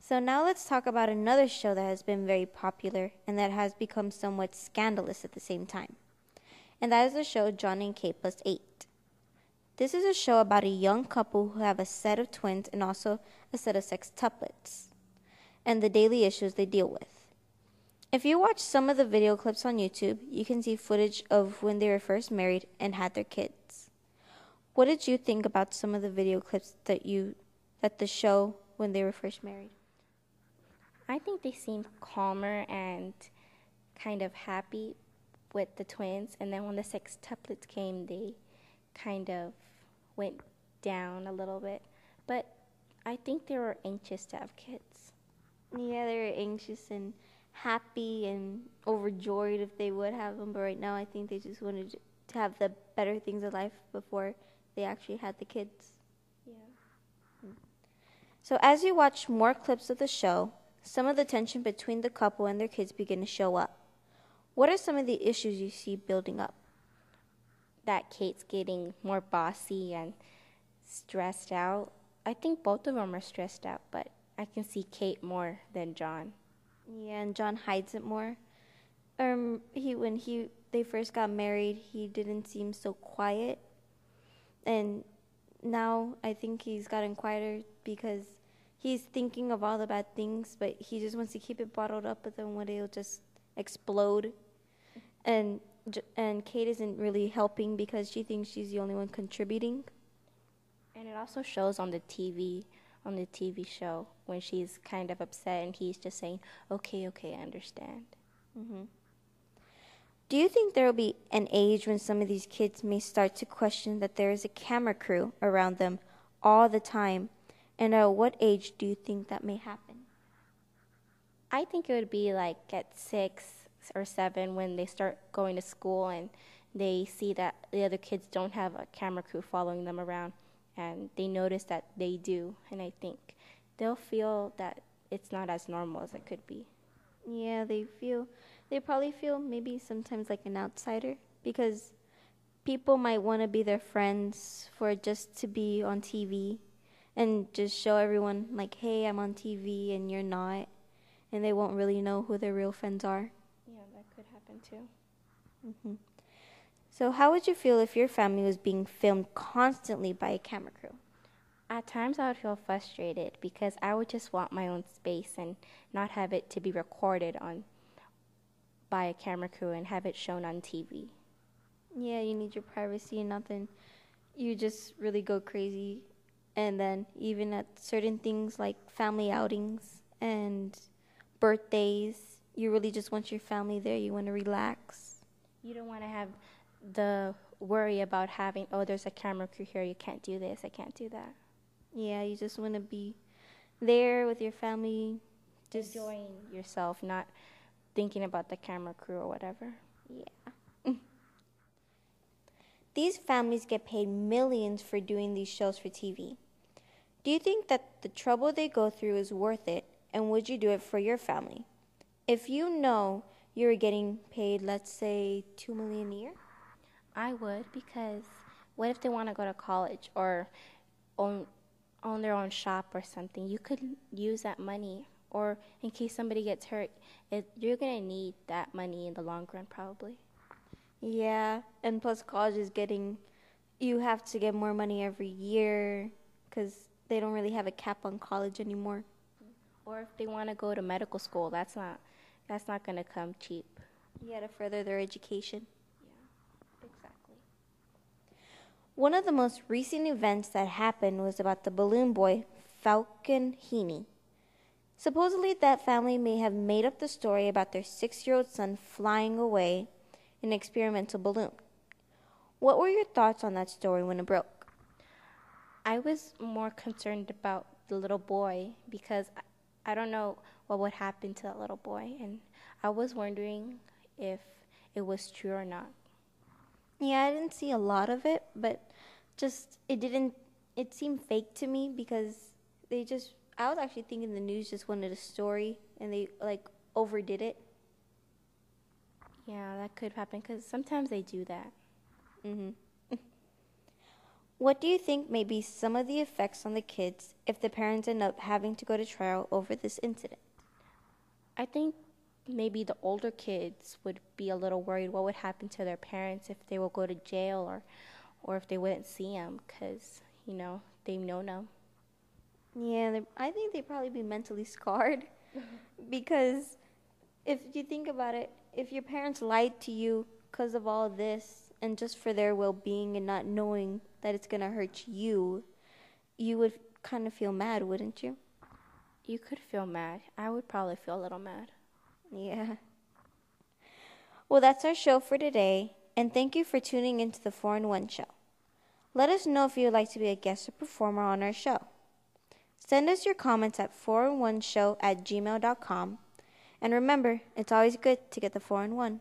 So now let's talk about another show that has been very popular and that has become somewhat scandalous at the same time. And that is the show John and Kate plus 8. This is a show about a young couple who have a set of twins and also a set of sextuplets, and the daily issues they deal with. If you watch some of the video clips on YouTube, you can see footage of when they were first married and had their kids. What did you think about some of the video clips that the show when they were first married? I think they seemed calmer and kind of happy with the twins, and then when the sextuplets came, they kind of went down a little bit. But I think they were anxious to have kids. Yeah, they were anxious and happy and overjoyed if they would have them, but right now I think they just wanted to have the better things of life before they actually had the kids. Yeah. So as you watch more clips of the show, some of the tension between the couple and their kids begin to show up. What are some of the issues you see building up? That Kate's getting more bossy and stressed out. I think both of them are stressed out, but I can see Kate more than John. Yeah, and John hides it more. They first got married, he didn't seem so quiet, and now I think he's gotten quieter because he's thinking of all the bad things, but he just wants to keep it bottled up, but then one day it'll just explode. And Kate isn't really helping because she thinks she's the only one contributing. And it also shows on the TV show when she's kind of upset and he's just saying, okay, I understand. Mm-hmm. Do you think there will be an age when some of these kids may start to question that there is a camera crew around them all the time? And at what age do you think that may happen? I think it would be like at 6 or 7 when they start going to school and they see that the other kids don't have a camera crew following them around, and they notice that they do, and I think they'll feel that it's not as normal as it could be. Yeah, they probably feel maybe sometimes like an outsider because people might want to be their friends for just to be on TV and just show everyone like, hey, I'm on TV and you're not, and they won't really know who their real friends are. Yeah, that could happen too. Mm-hmm. So how would you feel if your family was being filmed constantly by a camera crew? At times I would feel frustrated because I would just want my own space and not have it to be recorded on by a camera crew and have it shown on TV. Yeah, you need your privacy and nothing. You just really go crazy. And then even at certain things like family outings and birthdays, you really just want your family there. You want to relax. You don't want to have the worry about having, oh, there's a camera crew here, you can't do this, I can't do that. Yeah, you just want to be there with your family. Just enjoying yourself, not thinking about the camera crew or whatever. Yeah. These families get paid millions for doing these shows for TV. Do you think that the trouble they go through is worth it, and would you do it for your family? If you know you were getting paid, let's say, $2 million a year? I would, because what if they want to go to college or own their own shop or something? You could use that money, or in case somebody gets hurt, you're going to need that money in the long run probably. Yeah, and plus college is you have to get more money every year because they don't really have a cap on college anymore. Or if they want to go to medical school, that's not going to come cheap. Yeah, to further their education. Yeah, exactly. One of the most recent events that happened was about the balloon boy, Falcon Heaney. Supposedly, that family may have made up the story about their 6-year-old son flying away in an experimental balloon. What were your thoughts on that story when it broke? I was more concerned about the little boy because I don't know what would happen to that little boy, and I was wondering if it was true or not. Yeah, I didn't see a lot of it, but it seemed fake to me because I was actually thinking the news just wanted a story and they overdid it. Yeah, that could happen because sometimes they do that. Mm-hmm. What do you think may be some of the effects on the kids if the parents end up having to go to trial over this incident? I think maybe the older kids would be a little worried what would happen to their parents if they will go to jail or if they wouldn't see them because, they know now. Yeah, I think they'd probably be mentally scarred because if you think about it, if your parents lied to you because of all this and just for their well-being and not knowing that it's going to hurt you, you would kind of feel mad, wouldn't you? You could feel mad. I would probably feel a little mad. Yeah. Well, that's our show for today, and thank you for tuning into the 4-in-1 show. Let us know if you would like to be a guest or performer on our show. Send us your comments at 4in1show@gmail.com. And remember, it's always good to get the 4-in-1.